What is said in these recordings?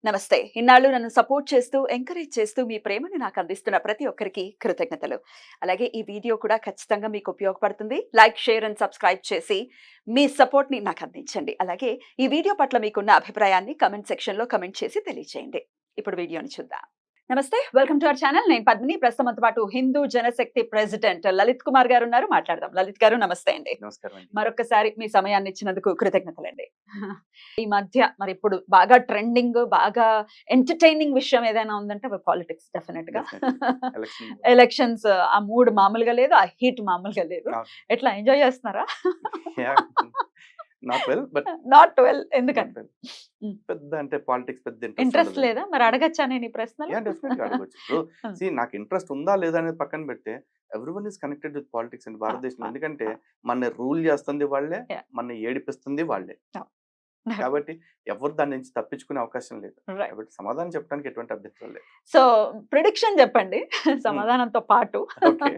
నమస్తే. ఇన్నాళ్ళు నన్ను సపోర్ట్ చేస్తూ, ఎంకరేజ్ చేస్తూ మీ ప్రేమని నాకు అందిస్తున్న ప్రతి ఒక్కరికి కృతజ్ఞతలు. అలాగే ఈ వీడియో కూడా ఖచ్చితంగా మీకు ఉపయోగపడుతుంది. లైక్, షేర్ అండ్ సబ్స్క్రైబ్ చేసి మీ సపోర్ట్‌ని నాకు అందించండి. అలాగే ఈ వీడియో పట్ల మీకున్న అభిప్రాయాన్ని కామెంట్ సెక్షన్‌లో కామెంట్ చేసి తెలియజేయండి. ఇప్పుడు వీడియోని చూద్దాం. నమస్తే. Welcome to our channel. నేను పద్మిని. ప్రస్తుతం మనతో పాటు హిందూ జనశక్తి ప్రెసిడెంట్ లలిత్ కుమార్ గారు ఉన్నారు. మాట్లాడదాం. లలిత్ గారు నమస్తే అండి. నమస్కారం అండి. మరొకసారి మీ సమయాన్ని ఇచ్చినందుకు కృతజ్ఞతలండి. ఈ మధ్య మరి ఇప్పుడు బాగా ట్రెండింగ్, బాగా ఎంటర్‌టైనింగ్ విషయం ఏదైనా ఉందంటే అవి పాలిటిక్స్ డెఫినిట్‌గా. ఎలక్షన్ ఎలక్షన్స్ ఆ మూడ్ మామూలుగా లేదు. ఆ హీట్ మామూలుగా లేదు. అవును. ఎట్లా ఎంజాయ్ చేస్తున్నారా? Yeah! Not well but not well not ఎందుకని? వెల్. హ్మ్. పెద్ద అంటే పాలిటిక్స్ పెద్ద ఇంట్రెస్ట్ ఉండదు. లేదా? మరి అడగచ్చా నేను ఈ ప్రశ్నలు? యాహ్! డెఫినెట్‌గా అడగొచ్చు. ఇప్పుడు హ్మ్. నాకు ఇంట్రెస్ట్ ఉందా లేదా అనేది పక్కన పెడితే everyone is connected with politics అండి ఆ! భారతదేశంలో. ఆ! ఎందుకంటే ఆ! మనల్ని రూల్ చేస్తుంది వాళ్ళే, యాహ్! మనల్ని ఏడిపిస్తుంది వాళ్ళే. అవును. కాబట్టి ఎవరు దాని నుంచి తప్పించుకునే అవకాశం లేదు. రైట్. కాబట్టి సమాధానం చెప్పడానికి ఎటువంటి అభ్యంతరం లేదు. సో, ప్రిడిక్షన్ చెప్పండి. హ్మ్. సమాధానంతో పాటు. ఓకే.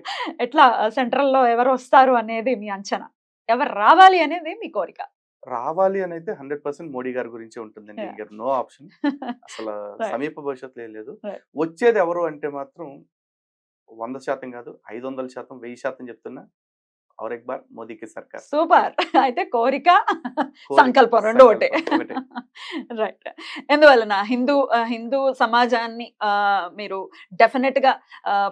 ఎట్లా సెంట్రల్‌లో ఎవరొస్తారు అనేది మీ అంచనా? ఎవరు రావాలి అనేది మీ కోరిక? రావాలి అనైతే 100% మోడీ గారి గురించే ఉంటుందండి. యాహ్! ఇంక నో ఆప్షన్. అసల రైట్. సమీప భవిష్యత్తులో ఏం లేదు. రైట్. వచ్చేది ఎవరు అంటే మాత్రం 100% కాదు. 500%, 1000% చెప్తున్నా. ఔర్ ఎక్ బార్ మోదీకి సర్కార్. సూపర్. అయితే కోరిక, కోరిక, సంకల్పం 2 ఒకటే. సంకల్పం ఒకటే. రైట్. ఎందువలన హిందూ సమాజాన్ని మీరు డెఫినిట్‌గా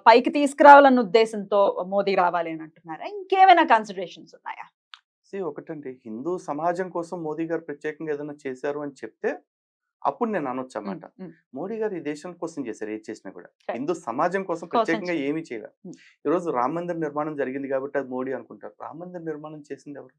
పైకి తీసుకురావాలన్న ఉద్దేశంతో మోదీ రావాలి అని అంటున్నారా? ఇంకేమైనా కన్సిడరేషన్స్ ఉన్నాయా? ఒకటండి హిందూ సమాజం కోసం మోదీ గారు ప్రత్యేకంగా ఏదైనా చేశారు అని చెప్తే అప్పుడు నేను హ్మ్. అనొచ్చన్నమాట. హ్మ్. మోడీ గారు ఈ దేశం కోసం చేశారు ఏది చేసినా కూడా. రైట్. హిందూ సమాజం కోసం కోసం ప్రత్యేకంగా చేయాలి. ఏమీ చేయలేదు. హ్మ్. ఈరోజు రామ మందిర్ నిర్మాణం జరిగింది కాబట్టి అది మోడీ అనుకుంటారు. రామ మందిర్ నిర్మాణం చేసింది ఎవరు?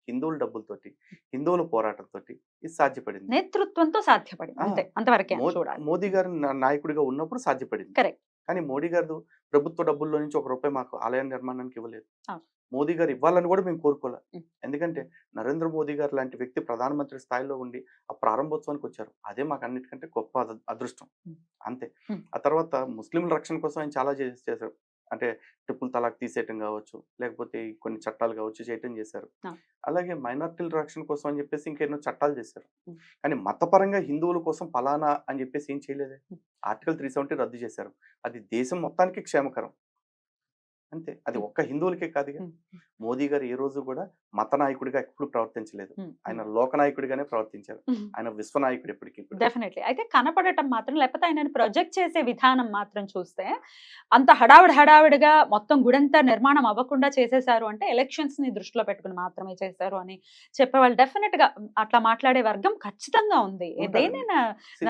హిందువుల డబ్బులతోటి, హిందువుల పోరాటంతోటి ఇది సాధ్యపడింది. నేతృత్వంతో సాధ్యపడింది. ఆ! అంతే. అంతవరకే మో చూడాలి. మోదీ గారు నాయకుడిగా ఉన్నప్పుడు సాధ్యపడింది. కరెక్ట్. కానీ మోడీ గారు ప్రభుత్వ డబ్బుల్లో నుంచి రూ. 1 మాకు ఆలయ నిర్మాణానికి ఇవ్వలేదు. అవును. మోదీ గారు ఇవ్వాలని కూడా మేము కోరుకోలే. హ్మ్. ఎందుకంటే నరేంద్ర మోదీ గారు లాంటి వ్యక్తి ప్రధానమంత్రి స్థాయిలో ఉండి ఆ ప్రారంభోత్సవానికి వచ్చారు. అదే మాకు అన్నిటికంటే గొప్ప అదృష్టం. హ్మ్. అంతే. హ్మ్. ఆ తర్వాత ముస్లింల రక్షణ కోసం ఆయన చాలా చేశారు. అంటే ట్రిపుల్ తలాక్ తీసేయటం కావచ్చు, లేకపోతే ఈ కొన్ని చట్టాలు కావచ్చు చేయటం చేశారు. అవును. అలాగే మైనారిటీల రక్షణ కోసం అని చెప్పేసి ఇంకెన్నో చట్టాలు చేశారు. హ్మ్. కానీ మతపరంగా హిందువుల కోసం ఫలానా అని చెప్పేసి ఏం చేయలేదే. హ్మ్. ఆర్టికల్ 370 రద్దు చేశారు. అది దేశం మొత్తానికి క్షేమకరం. అంతే. అది హ్మ్. ఒక్క హిందువులకే కాదుగా. హ్మ్. మోదీ గారు ఏ రోజు కూడా మత నాయకుడిగా ఎప్పుడు ప్రవర్తించలేదు. హ్మ్. ఆయన హ్మ్. లోక నాయకుడిగానే ప్రవర్తించారు. హ్మ్. ఆయన విశ్వనాయకుడు ఎప్పటికి కూడా. డెఫినైట్‌లీ. అయితే కనపడటం మాత్రం లేకపోతే ఆయనని ప్రొజెక్ట్ చేసే విధానం మాత్రం చూస్తే, అంత హడావిడిగా మొత్తం గుడంతా నిర్మాణం అవ్వకుండా చేసేసారు అంటే ఎలక్షన్స్‌ని దృష్టిలో పెట్టుకొని మాత్రమే చేశారు అని చెప్పేవాళ్ళు డెఫినెట్‌గా అట్లా మాట్లాడే వర్గం ఖచ్చితంగా ఉంది. ఉంటారండి. దేన్నైనా సీ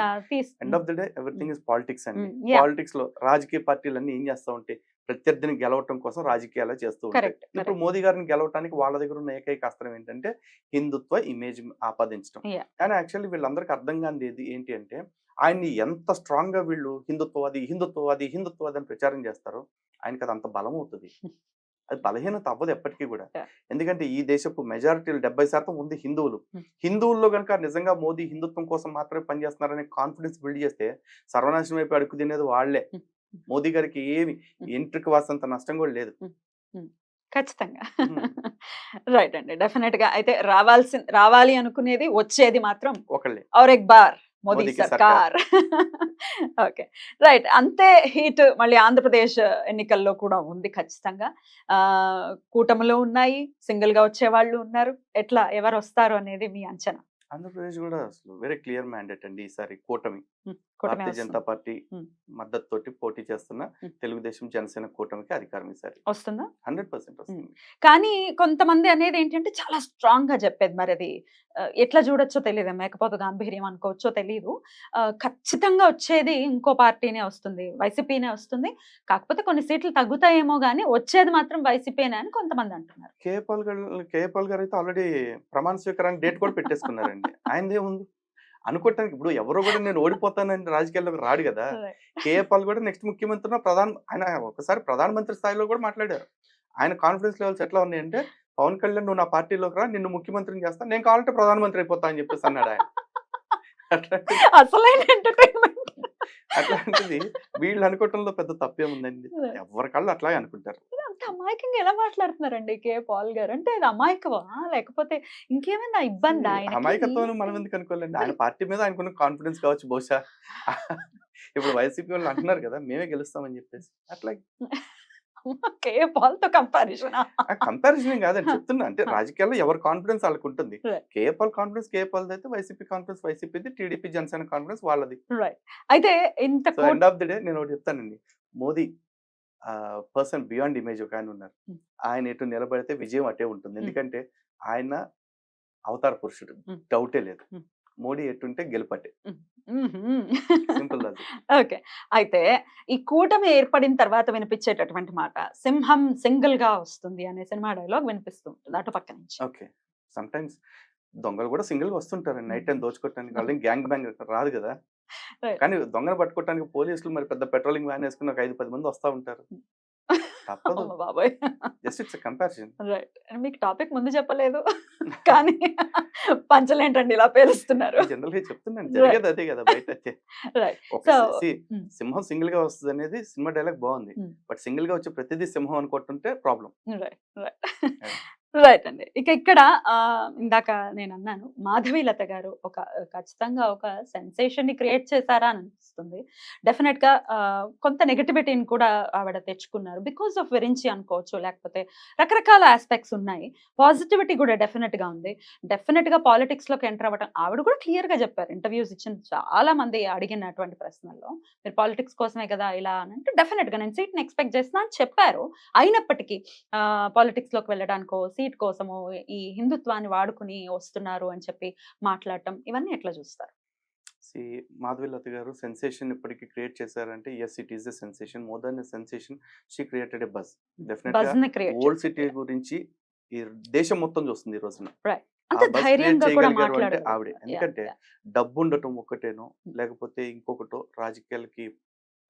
ఎండ్ హ్మ్. ఆఫ్ ది డే హ్మ్. ఎవ్రీథింగ్ ఈస్ పాలిటిక్స్ అండి. హ్మ్. యాహ్! పాలిటిక్స్‌లో రాజకీయ పార్టీలన్నీ ఏం చేస్తా ఉంటాయి, ప్రత్యర్థిని గెలవటం కోసం రాజకీయాలు చేస్తూ ఉంటాయి. కరెక్ట్. ఇప్పుడు కరెక్ట్. మోదీ గారిని గెలవటానికి వాళ్ళ దగ్గర ఉన్న ఏకైక అస్త్రం ఏంటంటే హిందుత్వ ఇమేజ్ ఆపాదించడం. యాహ్! కానీ యాక్చువల్లీ వీళ్ళందరికీ అర్థం కానిది ఏంటి అంటే ఆయన్ని ఎంత స్ట్రాంగ్‌గా వీళ్ళు హిందుత్వవాది, హిందుత్వవాది, హిందుత్వవాది అని ప్రచారం చేస్తారో ఆయనకి అది అంత బలం అవుతది. అది బలహీనత అవ్వదు ఎప్పటికి కూడా. యాహ్! ఎందుకంటే ఈ దేశపు మెజారిటీలు 70% ఉంది హిందువులు. హ్మ్. హిందువుల్లో గనుక నిజంగా మోదీ హిందుత్వం కోసం మాత్రమే పనిచేస్తున్నారనే కాన్ఫిడెన్స్ బిల్డ్ చేస్తే సర్వనాశనం అయిపోయి అడుక్కు తినేది వాళ్ళే. హ్మ్. మోదీ గారికి ఏమి హ్మ్. ఎంట్రుక వాసంత నష్టం కూడా లేదు. హ్మ్. హ్మ్. ఖచ్చితంగా. హ్మ్. రైట్ అండి. డెఫినిట్‌గా అయితే రావాలి అనుకునేది వచ్చేది మాత్రం ఒకళ్ళే. ఔర్ ఎక్ బార్ మోదీ మోదీకి సర్కార్. సర్కార్. ఓకే. రైట్. అంతే హీట్ మళ్ళీ ఆంధ్రప్రదేశ్ ఎన్నికల్లో కూడా ఉంది ఖచ్చితంగా. కూటమిలో ఉన్నాయి. సింగిల్‌గా వచ్చేవాళ్ళు ఉన్నారు. ఎట్లా ఎవరొస్తారు అనేది మీ అంచనా? ఆంధ్రప్రదేశ్ కూడా అసలు వెరీ క్లియర్ మ్యాండేట్ అండి ఈసారి కూటమి. హ్మ్. కూటమే భారతీయ జనతా వస్తుంది. పార్టీ హ్మ్. మద్దతుతోటి పోటీ చేస్తున్న హ్మ్. తెలుగుదేశం, జనసేన కూటమికి అధికారం ఈసారి. వస్తుందా? 100% హ్మ్. వస్తుంది. కానీ కొంతమంది అనేదేంటంటే చాలా స్ట్రాంగ్‌గా చెప్పేది మరది ఎట్లా చూడొచ్చో తెలీదు. మేకపోతు గాంభీర్యం అనుకోవచ్చో తెలీదు. ఖచ్చితంగా వచ్చేది ఇంకో పార్టీనే వస్తుంది. వైసీపీనే వస్తుంది. కాకపోతే కొన్ని సీట్లు తగ్గుతాయేమో గానీ వచ్చేది మాత్రం వైసీపీనే అని కొంతమంది అంటున్నారు. కేఏ పాల్ గారైతే ఆల్రెడీ ప్రమాణ స్వీకారానికి డేట్ కూడా పెట్టేసుకున్నారండి. ఆయనదేముంది? అనుకోవటానికి ఇప్పుడు ఎవరో కూడా నేను ఓడిపోతానని రాజకీయాల్లోకి రాడు గదా! రైట్. కేఏ పాల్ కూడా నెక్స్ట్ ముఖ్యమంత్రినో ఆయన ఒకసారి ప్రధానమంత్రి స్థాయిలో కూడా మాట్లాడారు. ఆయన కాన్ఫిడెన్స్ లెవెల్స్ ఎట్లా ఉన్నాయంటే, "పవన్ కళ్యాణ్ నువ్వు నా పార్టీలోకి రా, నిన్ను ముఖ్యమంత్రిని చేస్తా. నేను కావాలంటే ప్రధానమంత్రి అయిపోతా" అని చెప్పేసి అన్నాడాయన. అట్లాంటిది అసలైన ఎంటర్‌టైన్‌మెంట్. అట్లాంటిది వీళ్ళు అనుకోవటంలో పెద్ద తప్పేముందండి. రైట్. ఎవరికాళ్ళు అట్లాగే అనుకుంటారు. అంత అమాయకంగా ఎలా మాట్లాడుతున్నారండి కే పాల్ గారు? అంటే అది అమాయకమా? లేకపోతే ఇంకేమైనా ఇబ్బందా ఆయనకి? అమాయకత్వం మనం ఏంటి? ఎందుకు అనుకోవాలండి? ఆయన మరి పార్టీ మీద ఆయనకున్న కాన్ఫిడెన్స్ కావచ్చు బహుశా. ఇప్పుడు వైసీపీ వాళ్ళు అంటున్నారు కదా! మేమే గెలుస్తామని చెప్పేసి. అట్లా కే పాల్‌తో కంపారిజనా? కంపారిజన్ ఏం కాదండి. చెప్తున్నా అంటే ఆ! రాజకీయాల్లో ఎవరి confidence ఆళ్ళకుంటుంది. Right. KA Paul confidence కేఏపాల్‌దయితే, YCP confidence వైసీపీది, TDP, Janasena confidence వాళ్ళది. రైట్. అయితే ఇంత so, kootu end of the day నేనొకటి చెప్తానండి. Modi person beyond image ఒకాయనున్నారు. హ్మ్. ఆయన ఎటు నిలబడితే విజయం అటే ఉంటుంది. హ్మ్. ఎందుకంటే ఆయన అవతార పురుషుడు. హ్మ్. డౌటే లేదు. హ్మ్. మోడీ ఎటుంటే గెలుపట్టే. హ్మ్. హుహు. Simple logic. ఓకే. అయితే ఈ కూటమి ఏర్పడిన తర్వాత వినిపించేటటువంటి మాట 'సింహం సింగిల్‌గా వస్తుంది' అనే సినిమా డైలాగ్ వినిపిస్తూ ఉంటుంది అటుపక్క నుంచి. ఓకే. సమ్‌టైమ్స్ దొంగలు కూడా సింగిల్‌గా వస్తుంటారండి. నైట్ టైమ్ హ్మ్. దోచుకోవటానికి. వాళ్ళేం గ్యాంగ్ బ్యాంగ్ రాదు గదా! రైట్. కానీ దొంగను పట్టుకోవటానికి పోలీసులు మరి పెద్ద పెట్రోలింగ్ వ్యాన్ ఏసుకొని ఒక 5, 10 మంది వస్తా ఉంటారు. తప్పదు. అమ్మ బాబోయ్! Just it's a comparison. Right. మీకు టాపిక్ ముందు చెప్పలేదు. కానీ పంచలేంటండి ఇలా పేలుస్తున్నారు. జనరల్‌గా చెప్తున్నాను. రైట్. జరిగేది అదే గదా! బయటైతే. రైట్. ఒక సో హ్మ్. సింహం సింగిల్‌గా వస్తదనేది సినిమా డైలాగ్ బావుంది. హ్మ్. బట్ సింగిల్‌గా వచ్చే ప్రతిదీ సింహం అనుకుంటుంటే ప్రాబ్లమ్. రైట్. రైట్. అది. రైట్ అండి. ఇక ఇక్కడ ఇందాక నేనన్నాను మాధవీలత గారు ఒక ఖచ్చితంగా ఒక సెన్సేషన్‌ని క్రియేట్ చేశారా అని అనిపిస్తుంది. డెఫినిట్‌గా కొంత నెగటివిటీని కూడా ఆవిడ తెచ్చుకున్నారు. బికాస్ ఆఫ్ విరించి అనుకోవచ్చు. లేకపోతే రకరకాల యాస్పెక్ట్స్ ఉన్నాయి. పాజిటివిటీ కూడా డెఫినిట్‌గా ఉంది. డెఫినిట్‌గా పాలిటిక్స్‌లోకి ఎంటర్ అవ్వటం ఆవిడ కూడా క్లియర్‌గా చెప్పారు. ఇంటర్వ్యూస్ ఇచ్చిన చాలా మంది అడిగినటువంటి ప్రశ్నల్లో మీరు పాలిటిక్స్ కోసమే కదా! ఇలా అని అంటే డెఫినిట్‌గా నేను సీట్‌ని ఎక్స్‌పెక్ట్ చేస్తున్నా అని చెప్పారు. అయినప్పటికీ పాలిటిక్స్‌లోకి వెళ్ళడానికో, సీట్ కోసమో ఈ హిందుత్వాన్ని వాడుకొని వస్తున్నారు అని చెప్పి మాట్లాడటం ఇవన్నీ ఎట్లా చూస్తారు? సీ మాధవీలత గారు సెన్సేషన్ ఇప్పటికి క్రియేట్ చేశారంటే yes it is a sensation. More than a sensation she created a buzz. డెఫినిట్‌గా బజ్‌ని క్రియేట్ ఓల్డ్ సిటీ చేశారు. గురించి ఈ దేశం మొత్తం చూస్తుంది ఈ రోజున. రైట్. ఆ అంత బజ్ క్రియేట్ ధైర్యంగా కూడా చేయగలిగారు అంటే ఆవిడే. మాట్లాడగలుగుతున్నారు. యాహ్! ఎందుకంటే యాహ్! డబ్బుండటం ఒక్కటేనో, హ్మ్. లేకపోతే ఇంకొకటో రాజకీయాలకి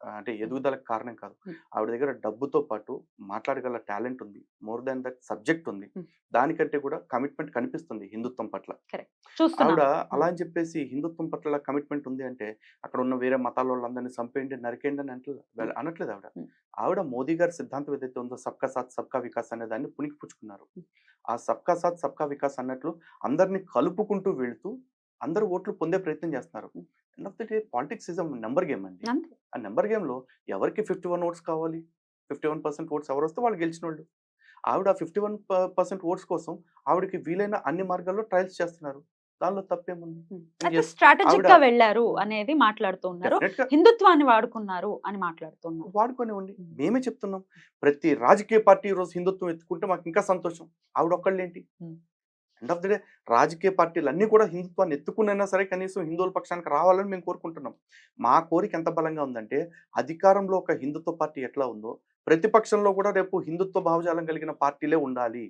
అంటే హ్మ్. ఎదుగుదలకు కారణం కాదు. హ్మ్. ఆవిడ దగ్గర డబ్బుతో పాటు మాట్లాడగల టాలెంట్ ఉంది. మోర్ దాన్ దట్ సబ్జెక్ట్ ఉంది. హ్మ్. దానికంటే కూడా కమిట్మెంట్ కనిపిస్తుంది హిందుత్వం పట్ల. కరెక్ట్. ఆవిడ చూస్తున్నాము. అలా హ్మ్. అని చెప్పేసి హిందుత్వం పట్ల కమిట్మెంట్ ఉంది అంటే, అక్కడ ఉన్న వేరే మతాలోళ్ళందరిని చంపేయండి, నరికేయండి అని హ్మ్. అనట్లేదు ఆవిడ. హ్మ్. ఆవిడ మోదీ గారి సిద్ధాంతం ఏదైతే ఉందో సబ్కా సాత్ సబ్కా వికాస్ అనే దాన్ని పుణికిపుచ్చుకున్నారు. హ్మ్. ఆ సబ్కా సాత్ సబ్కా వికాస్ అన్నట్లు అందరిని కలుపుకుంటూ వెళ్తూ, అందరూ ఓట్లు పొందే ప్రయత్నం చేస్తున్నారు. హ్మ్. End of the day politics is a number game అండి. అంతే. ఆ నంబర్ గేమ్‌లో ఎవరికి 51 ఓట్స్ కావాలి? 51% ఓట్స్ ఎవరొస్తే వాళ్ళు గెలిచినోళ్ళు. ఆవిడ ఆ 51% ఓట్స్ కోసం ఆవిడకి వీలైన అన్ని మార్గాల్లో ట్రయల్స్ చేస్తున్నారు. దానిలో తప్పేముంది? హ్మ్. అండ్ అయితే యెస్ ఆవిడ స్ట్రాటజిక్‌గా వెళ్లారు అనేది మాట్లాడుతూ ఉన్నారు. డెఫినిట్‌గా హిందుత్వాన్ని వాడుకున్నారు అని మాట్లాడుతూ ఉన్నారు. వాడుకోనివ్వండి. హ్మ్. మేమే చెప్తున్నాం. ప్రతి రాజకీయ పార్టీ ఈరోజు హిందుత్వం ఎత్తుకుంటే మాకింకా సంతోషం. ఆవిడొక్కళ్ళేంటి? హ్మ్. ఎండ్ ఆఫ్ ది డే రాజకీయ పార్టీలన్నీ కూడా హిందుత్వాన్ని ఎత్తుకునైనా సరే కనీసం హిందువుల పక్షానికి రావాలని మేము కోరుకుంటున్నాం. మా కోరిక ఎంత బలంగా ఉందంటే, అధికారంలో ఒక హిందుత్వ పార్టీ ఎట్లా ఉందో, ప్రతిపక్షంలో కూడా రేపు హిందుత్వ భావజాలం కలిగిన పార్టీలే ఉండాలి.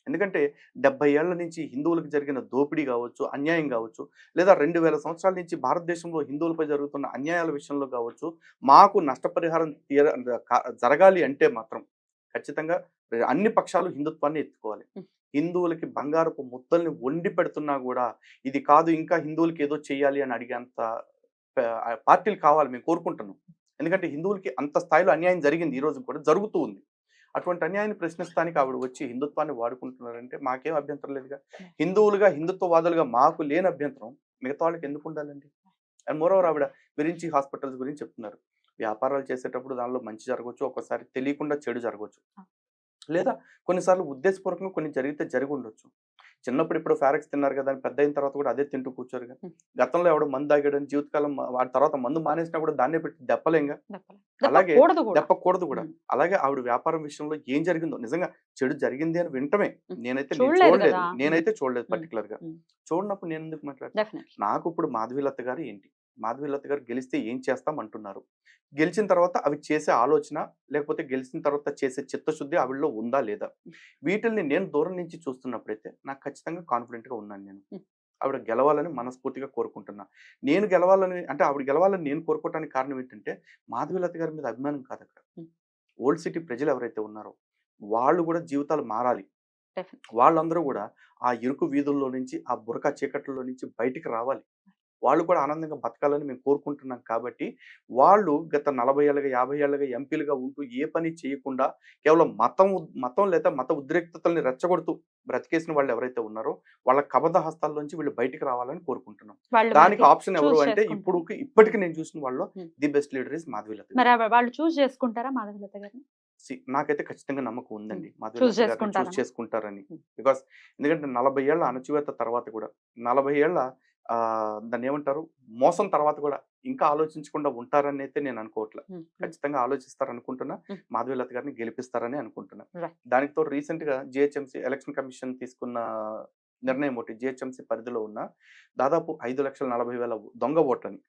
ఎందుకంటే 70 ఏళ్ల నుంచి హిందువులకు జరిగిన దోపిడీ గావచ్చు, అన్యాయం గావచ్చు, లేదా 2000 సంవత్సరాల నుంచి భారతదేశంలో హిందువులపై జరుగుతున్న అన్యాయాల విషయంలో గావచ్చు, మాకు నష్టపరిహారం జరగాలి అంటే మాత్రం ఖచ్చితంగా అన్ని పక్షాలు హిందుత్వాన్ని ఎత్తుకోవాలి. హ్మ్. హిందువులకి బంగారపు ముద్దల్ని వండి పెడుతున్నా గూడా, ఇది కాదు ఇంకా హిందువులకి ఏదో చెయ్యాలి అని అడిగేంత పార్టీలు కావాలి మేము కోరుకుంటున్నాం. ఎందుకంటే హిందువులకి అంత స్థాయిలో అన్యాయం జరిగింది. ఈ రోజు కూడా జరుగుతూ ఉంది. అటువంటి అన్యాయాన్ని ప్రశ్నిస్తానికి ఆవిడ వచ్చి హిందుత్వాన్ని వాడుకుంటున్నారంటే మాకేం అభ్యంతరం లేదుగా. హిందువులుగా, హిందుత్వవాదులుగా మాకు లేని అభ్యంతరం మిగతా వాళ్ళకి ఎందుకు ఉండాలండి? అండ్ మోర్ ఓవర్ ఆవిడ గురించి హాస్పిటల్స్ గురించి చెప్తున్నారు. వ్యాపారాలు చేసేటప్పుడు దానిలో మంచి జరగొచ్చు. ఒక్కోసారి తెలియకుండా చెడు జరగొచ్చు. ఆ! లేదా కొన్నిసార్లు ఉద్దేశపూర్వకంగా కొన్ని జరిగితే జరిగుండొచ్చు. చిన్నప్పుడు ఎప్పుడో ఫారెక్స్ తిన్నారు కదా! అని పెద్దయిన తర్వాత కూడా అదే తింటూ కూర్చోరుగా. హ్మ్. గతంలో ఎవడో మందు తాగాడని జీవితకాలం వాడి తర్వాత మందు మానేసినా కూడా దాన్నే పెట్టి దెప్పలేంగా. దెప్పలే. అలాగే దెప్పకూడదు గూడా. దెప్పకూడదు కూడా. హ్మ్. అలాగే ఆవిడ వ్యాపారం విషయంలో ఏం జరిగిందో నిజంగా చెడు జరిగింది అని వినటమే. హ్మ్. నేను చూడలేదు చూడలేదు. గదా! హ్మ్. నేనైతే చూడలేదు హ్మ్. పర్టిక్యులర్‌గా. హ్మ్. చూడనప్పుడు నేనెందుకు మాట్లాడతా? డెఫినైట్‌లీ. నాకు ఇప్పుడు మాధవీలత గారు ఏంటి? మాధవీలత గారు గెలిస్తే ఏం చేస్తాం అంటున్నారు. గెలిచిన తర్వాత అవి చేసే ఆలోచన, లేకపోతే గెలిచిన తర్వాత చేసే చిత్తశుద్ధి ఆవిడలో ఉందా? లేదా? హ్మ్. వీటిల్ని నేను దూరం నుంచి చూస్తున్నప్పుడైతే నాకు ఖచ్చితంగా కాన్ఫిడెంట్‌గా ఉన్నాను నేను. హ్మ్. ఆవిడ గెలవాలని మనస్ఫూర్తిగా కోరుకుంటున్నా. నేను గెలవాలని అంటే ఆవిడ గెలవాలని నేను కోరుకోవటానికి కారణం ఏంటంటే, మాధవీలత గారి మీద అభిమానం కాదక్కడ. హ్మ్. ఓల్డ్ సిటీ ప్రజలు ఎవరైతే ఉన్నారో, వాళ్ళు గూడా జీవితాలు మారాలి. డెఫినెట్‌లీ. వాళ్ళందరూ గూడా ఆ ఇరుకు వీధుల్లో నుంచి, ఆ బురక చీకట్లలో నుంచి బయటికి రావాలి. వాళ్ళు కూడా ఆనందంగా బతకాలని మేము కోరుకుంటున్నాం కాబట్టి వాళ్ళు గత 40 ఏళ్ళుగా 50 ఏళ్ళుగా ఎంపీలుగా ఉంటూ ఏ పని చేయకుండా కేవలం మతం లేదా మత ఉద్రిక్తతల్ని రెచ్చగొడుతూ బ్రతికేసిన వాళ్ళు ఎవరైతే ఉన్నారో వాళ్ళ కబంధ హస్తాల్లోంచి వీళ్ళు బయటికి రావాలని కోరుకుంటున్నాం. వాళ్ళు దానికి మనకి ఆప్షన్ ఎవరు చూస్ అంటే చేసుకుంటారు. ఇప్పటికి నేను చూసిన వాళ్ళు um. The best leader is Madhavi Latha గారు. మరి వాళ్ళు చూస్ చేసుకుంటారా మాధవీలత గారిని? నాకైతే ఖచ్చితంగా నమ్మకం ఉందండి చూస్ మాధవీలత గారిని చూస్ చేసుకుంటారా? చేసుకుంటారని. బికాస్ ఎందుకంటే 40 ఏళ్ల అణచివేత తర్వాత కూడా 40 ఏళ్ల దాన్ని ఏమంటారు మోసం తర్వాత కూడా ఇంకా ఆలోచించకుండా ఉంటారని అయితే నేను అనుకోవట్లే. ఖచ్చితంగా ఆలోచిస్తారనుకుంటున్నా. మాధవీలత గారిని గెలిపిస్తారని అనుకుంటున్నా. Right. దానికి తోడు రీసెంట్ గా జిహెచ్ఎంసీ ఎలక్షన్ కమిషన్ తీసుకున్న నిర్ణయం ఒకటి, జిహెచ్ఎంసీ పరిధిలో ఉన్న దాదాపు 5,40,000 దొంగ ఓట్లని,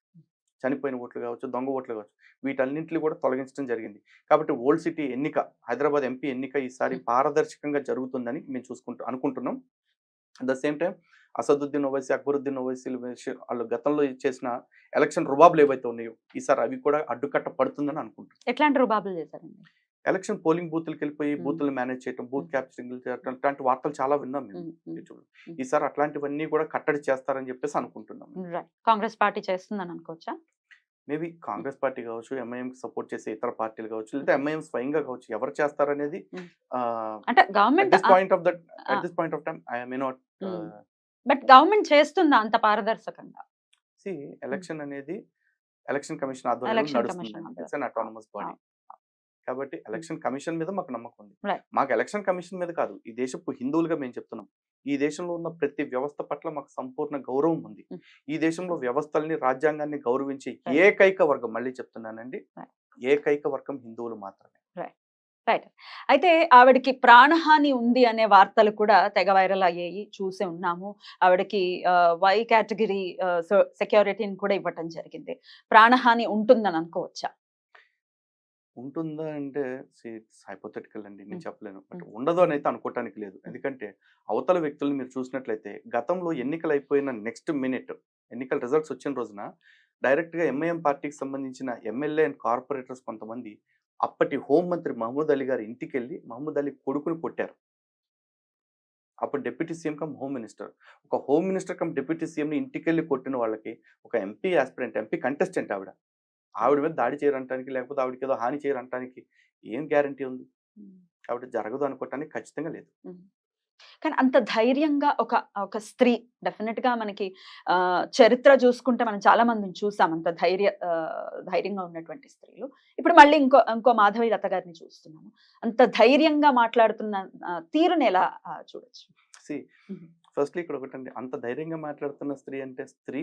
చనిపోయిన ఓట్లు కావచ్చు, దొంగ ఓట్లు కావచ్చు, వీటన్నింటిని కూడా తొలగించడం జరిగింది. కాబట్టి ఓల్డ్ సిటీ ఎన్నిక, హైదరాబాద్ ఎంపీ ఎన్నిక ఈసారి పారదర్శకంగా జరుగుతుందని మేము అనుకుంటున్నాం. At the same time Asaduddin Owaisi, Akbaruddin Owaisi వాళ్ళు గతంలో చేసిన ఎలక్షన్ రుబాబులు ఏవైతే ఉన్నాయో ఈసారి అవి కూడా అడ్డుకట్ట పడుతుందని అనుకుంటున్నాం. ఎట్లాంటి రుబాబులు చేశారండి? ఎలక్షన్ పోలింగ్ బూత్లకు వెళ్ళిపోయి బూత్లు మేనేజ్ చేయడం, బూత్ క్యాప్చరింగ్ చేయడం, అట్లాంటి వార్తలు చాలా విన్నాం మేము యూట్యూబ్. ఈసారి అట్లాంటివన్నీ కూడా కట్టడి చేస్తారని చెప్పేసి అనుకుంటున్నాం. కాంగ్రెస్ పార్టీ చేస్తుందని అనుకోవచ్చా? మేబీ కాంగ్రెస్ పార్టీ కావచ్చు, ఎంఐఎం సపోర్ట్ చేసే ఇతర పార్టీలు కావచ్చు, లేదా ఎంఐఎం స్వయంగా కావచ్చు, ఎవరు చేస్తారనేది అంటే government at this point of time I may not but government చేస్తుందా అంత పారదర్శకంగా? see ఎలక్షన్ అనేది ఎలక్షన్ కమిషన్ ఆధ్వర్యంలో ఎలక్షన్ నడుస్తుంది. Commission it's an autonomous body. కాబట్టి ఎలక్షన్ కమిషన్ మీద మాకు నమ్మకం ఉంది. Right. మాకు ఎలక్షన్ కమిషన్ మీద కాదు, ఈ దేశపు హిందువులుగా మేము చెప్తున్నాం, ఈ దేశంలో ఉన్న ప్రతి వ్యవస్థ పట్ల మాకు సంపూర్ణ గౌరవం ఉంది. ఈ దేశంలో వ్యవస్థల్ని, రాజ్యాంగాన్ని గౌరవించే ఏకైక వర్గం, మళ్ళీ చెప్తున్నానండి, ఏకైక వర్గం హిందువులు మాత్రమే. రైట్. అయితే ఆవిడకి ప్రాణహాని ఉంది అనే వార్తలు కూడా తెగ వైరల్ అయ్యాయి, చూసే ఉన్నాము. ఆవిడకి వై కేటగిరీ సెక్యూరిటీని కూడా ఇవ్వటం జరిగింది. ప్రాణహాని ఉంటుందని అనుకోవచ్చా? ఉంటుందా అంటే హైపోథెటికల్ అండి, నేను చెప్పలేను. బట్ ఉండదు అని అయితే అనుకోవటానికి లేదు. ఎందుకంటే అవతల వ్యక్తులను మీరు చూసినట్లయితే గతంలో ఎన్నికలు అయిపోయిన నెక్స్ట్ మినిట్, ఎన్నికల రిజల్ట్స్ వచ్చిన రోజున డైరెక్ట్గా ఎంఐఎం పార్టీకి సంబంధించిన ఎమ్మెల్యే అండ్ కార్పొరేటర్స్ కొంతమంది అప్పటి హోంమంత్రి మహమూద్ అలీ గారి ఇంటికి వెళ్ళి మహమూద్ అలీ కొడుకుని కొట్టారు. అప్పుడు deputy CM come home minister. ఒక హోమ్ మినిస్టర్ కమ్ డిప్యూటీ సీఎంని ఇంటికి వెళ్ళి కొట్టిన వాళ్ళకి ఒక ఎంపీ ఆస్పిరెంట్, ఎంపీ కంటెస్టెంట్ ఆవిడ మీద దాడి చేయరంటానికి, లేకపోతే ఆవిడకి ఏదో హాని చేయరంటానికి ఏం గ్యారంటీ ఉంది? కాబట్టి జరగదు అనుకోవటానికి ఖచ్చితంగా లేదు. కానీ అంత ధైర్యంగా ఒక స్త్రీ, డెఫినెట్ గా మనకి చరిత్ర చూసుకుంటే మనం చాలా మందిని చూసాం అంత ధైర్యంగా ఉన్నటువంటి స్త్రీలు. ఇప్పుడు మళ్ళీ ఇంకో మాధవీలత గారిని చూస్తున్నాము. అంత ధైర్యంగా మాట్లాడుతున్న తీరుని ఎలా చూడొచ్చు? ఫస్ట్లీ ఇక్కడ ఒకటండి, అంత ధైర్యంగా మాట్లాడుతున్న స్త్రీ అంటే స్త్రీ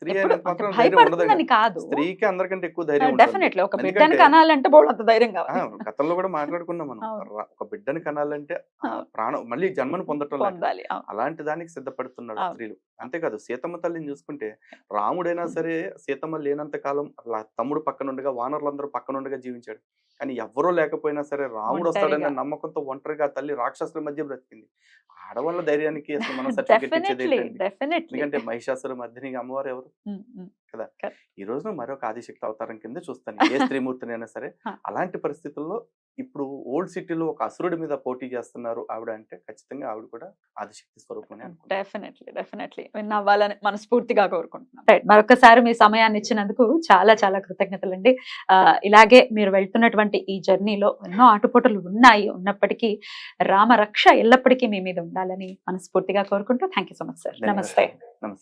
ఎప్పుడు అనేది మాత్రం ధైర్యం భయపడుతుందని ఉండదండి. కాదు. స్త్రీకి అందరికంటే ఎక్కువ ధైర్యం ఉంటుంది. డెఫినెట్లీ ఒక బిడ్డని ఎందుకంటే కనాలంటే బోల్డంత ధైర్యం కావాలి. గతంలో కూడా మాట్లాడుకున్నాం మనం. అవును. ఒక బిడ్డని కనాలంటే అవును. ప్రాణం మళ్ళీ జన్మను పొందటం లేక పొందాలి. అవును. అలాంటి దానికి సిద్ధపడుతున్నాడు అవును. స్త్రీలు. అంతేకాదు సీతమ్మ తల్లిని చూసుకుంటే రాముడైనా సరే సీతమ్మ లేనంత కాలం తమ్ముడు పక్కనుండగా, వానరులందరూ పక్కనుండగా జీవించాడు. కానీ ఎవ్వరూ లేకపోయినా సరే రాముడు వస్తాడనే ఒంటరిగా. నమ్మకంతో ఒంటరిగా తల్లి రాక్షసుల మధ్య బ్రతికింది. ఆడవాళ్ళ ధైర్యానికి అసలు మనం సర్టిఫికెట్ ఇచ్చేది డెఫినెట్లీ ఏంటండి? డెఫినెట్లీ. ఎందుకంటే మహిషాసుర మధ్యని అమ్మవారు ఎవరు కదా. Correct. ఈ రోజున మరొక ఆదిశక్తి అవతారం కింద చూస్తాను ఏ స్త్రీమూర్తినైనా సరే. అలాంటి పరిస్థితుల్లో ఇప్పుడు ఓల్డ్ సిటీలో ఒక అసురుడి మీద పోటీ చేస్తున్నారు ఆవిడ అంటే ఖచ్చితంగా ఆవిడ కూడా ఆదిశక్తి స్వరూపం అనుకుంటున్నాను. డెఫినెట్లీ విన్ అవ్వాలని మనస్ఫూర్తిగా కోరుకుంటున్నాం. రైట్, మరొకసారి మీ సమయాన్ని ఇచ్చినందుకు చాలా చాలా కృతజ్ఞతలండి. ఇలాగే మీరు వెళ్తున్నటువంటి ఈ జర్నీలో ఎన్నో ఆటుపోటులు ఉన్నప్పటికీ రామరక్ష ఎల్లప్పటికీ మీ మీద ఉండాలని మనస్ఫూర్తిగా కోరుకుంటూ thank you so much sir. నమస్తే. నమస్తే.